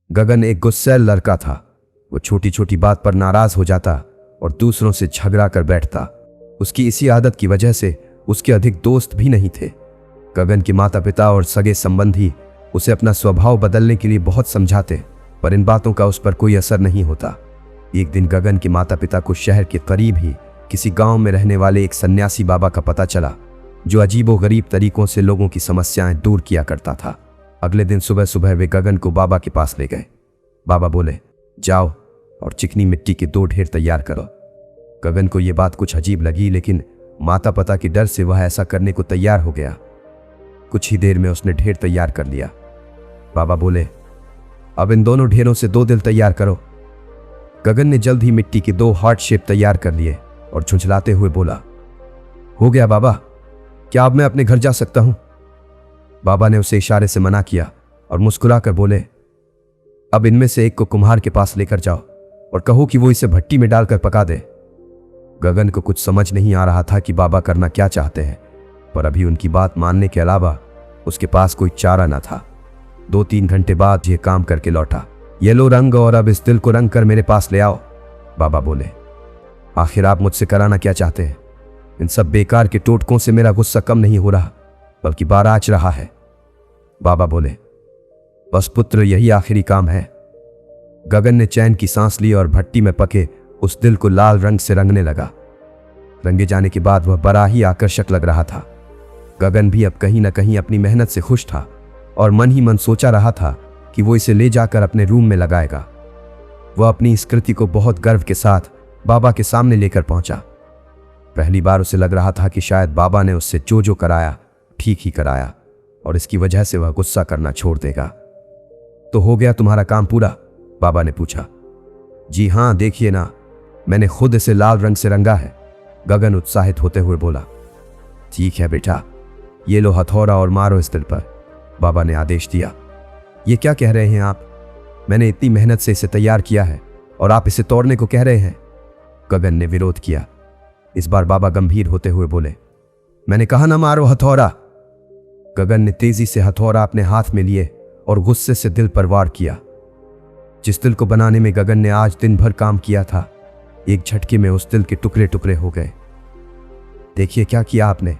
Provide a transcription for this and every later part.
गगन एक गुस्सैल लड़का था। वो छोटी छोटी बात पर नाराज हो जाता और दूसरों से झगड़ा कर बैठता। उसकी इसी आदत की वजह से उसके अधिक दोस्त भी नहीं थे। गगन के माता पिता और सगे संबंधी उसे अपना स्वभाव बदलने के लिए बहुत समझाते, पर इन बातों का उस पर कोई असर नहीं होता। एक दिन गगन के माता पिता को शहर के करीब ही किसी गांव में रहने वाले एक सन्यासी बाबा का पता चला, जो अजीबोगरीब तरीकों से लोगों की समस्याएं दूर किया करता था। अगले दिन सुबह सुबह वे गगन को बाबा के पास ले गए। बाबा बोले, जाओ और चिकनी मिट्टी के 2 ढेर तैयार करो। गगन को यह बात कुछ अजीब लगी, लेकिन माता पिता के डर से वह ऐसा करने को तैयार हो गया। कुछ ही देर में उसने ढेर तैयार कर लिया। बाबा बोले, अब इन दोनों ढेरों से 2 दिल तैयार करो। गगन ने जल्द ही मिट्टी के 2 हार्ट शेप तैयार कर लिए और झुंझलाते हुए बोला, हो गया बाबा, क्या अब मैं अपने घर जा सकता हूं? बाबा ने उसे इशारे से मना किया और मुस्कुराकर बोले, अब इनमें से एक को कुम्हार के पास लेकर जाओ और कहो कि वो इसे भट्टी में डालकर पका दे। गगन को कुछ समझ नहीं आ रहा था कि बाबा करना क्या चाहते हैं, पर अभी उनकी बात मानने के अलावा उसके पास कोई चारा न था। 2-3 घंटे बाद यह काम करके लौटा। ये लो रंग और अब इस दिल को रंग कर मेरे पास ले आओ। बाबा बोले, आखिर आप मुझसे कराना क्या चाहते हैं? इन सब बेकार के टोटकों से मेरा गुस्सा कम नहीं हो रहा, बल्कि बाराच रहा है। बाबा बोले, बस पुत्र, यही आखिरी काम है। गगन ने चैन की सांस ली और भट्टी में पके उस दिल को लाल रंग से रंगने लगा। रंगे जाने के बाद वह बड़ा ही आकर्षक लग रहा था। गगन भी अब कहीं न कहीं अपनी मेहनत से खुश था और मन ही मन सोचा रहा था कि वो इसे ले जाकर अपने रूम में लगाएगा। वह अपनी इस कृति को बहुत गर्व के साथ बाबा के सामने लेकर पहुंचा। पहली बार उसे लग रहा था कि शायद बाबा ने उससे जो कराया ठीक ही कराया और इसकी वजह से वह गुस्सा करना छोड़ देगा। तो हो गया तुम्हारा काम पूरा? बाबा ने पूछा। जी हाँ, देखिए ना, मैंने खुद इसे लाल रंग से रंगा है। गगन उत्साहित होते हुए बोला। ठीक है बेटा, ये लो हथौड़ा और मारो इस दिल पर, बाबा ने आदेश दिया। ये क्या कह रहे हैं आप? मैंने इतनी मेहनत से इसे तैयार किया है और आप इसे तोड़ने को कह रहे हैं? गगन ने विरोध किया। इस बार बाबा गंभीर होते हुए बोले, मैंने कहा ना मारो हथौड़ा। गगन ने तेजी से हथौड़ा अपने हाथ में लिए और गुस्से से दिल पर वार किया। जिस दिल को बनाने में गगन ने आज दिन भर काम किया था, एक झटके में उस दिल के टुकड़े टुकड़े हो गए। देखिए क्या किया आपने,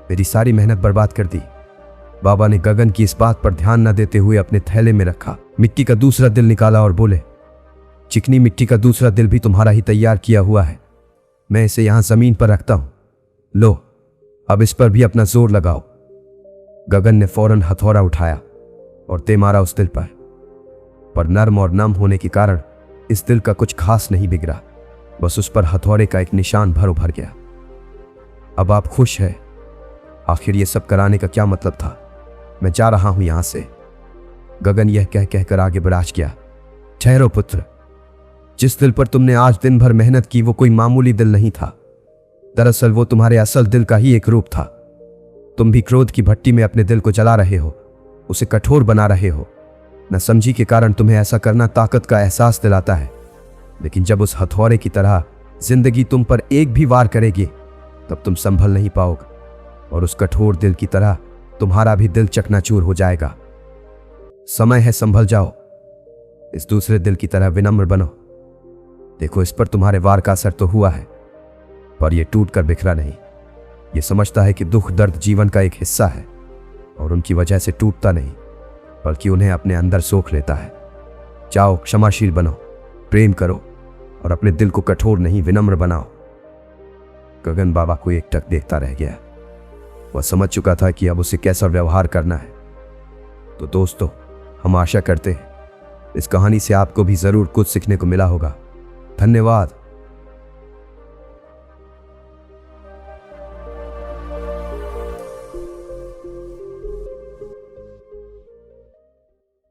मेरी सारी मेहनत बर्बाद कर दी। बाबा ने गगन की इस बात पर ध्यान न देते हुए अपने थैले में रखा मिट्टी का दूसरा दिल निकाला और बोले, चिकनी मिट्टी का दूसरा दिल भी तुम्हारा ही तैयार किया हुआ है। मैं इसे यहां जमीन पर रखता हूं, लो अब इस पर भी अपना जोर लगाओ। गगन ने फौरन हथौड़ा उठाया और दे मारा उस दिल पर नर्म और नम होने के कारण इस दिल का कुछ खास नहीं बिगड़ा, बस उस पर हथौड़े का एक निशान भर उभर गया। अब आप खुश हैं? आखिर ये सब कराने का क्या मतलब था? मैं जा रहा हूं यहां से। गगन यह कह कहकर आगे बढ़ गया। ठहरो पुत्र, जिस दिल पर तुमने आज दिन भर मेहनत की वो कोई मामूली दिल नहीं था। दरअसल वो तुम्हारे असल दिल का ही एक रूप था। तुम भी क्रोध की भट्टी में अपने दिल को जला रहे हो, उसे कठोर बना रहे हो। न समझी के कारण तुम्हें ऐसा करना ताकत का एहसास दिलाता है, लेकिन जब उस हथौड़े की तरह जिंदगी तुम पर एक भी वार करेगी तब तुम संभल नहीं पाओगे और उस कठोर दिल की तरह तुम्हारा भी दिल चकनाचूर हो जाएगा। समय है, संभल जाओ। इस दूसरे दिल की तरह विनम्र बनो। देखो, इस पर तुम्हारे वार का असर तो हुआ है, पर यह टूट कर बिखरा नहीं। यह समझता है कि दुख दर्द जीवन का एक हिस्सा है और उनकी वजह से टूटता नहीं, बल्कि उन्हें अपने अंदर सोख लेता है। जाओ, क्षमाशील बनो, प्रेम करो और अपने दिल को कठोर नहीं विनम्र बनाओ। गगन बाबा को एकटक देखता रह गया। वह समझ चुका था कि अब उसे कैसा व्यवहार करना है। तो दोस्तों, हम आशा करते हैं इस कहानी से आपको भी जरूर कुछ सीखने को मिला होगा। धन्यवाद।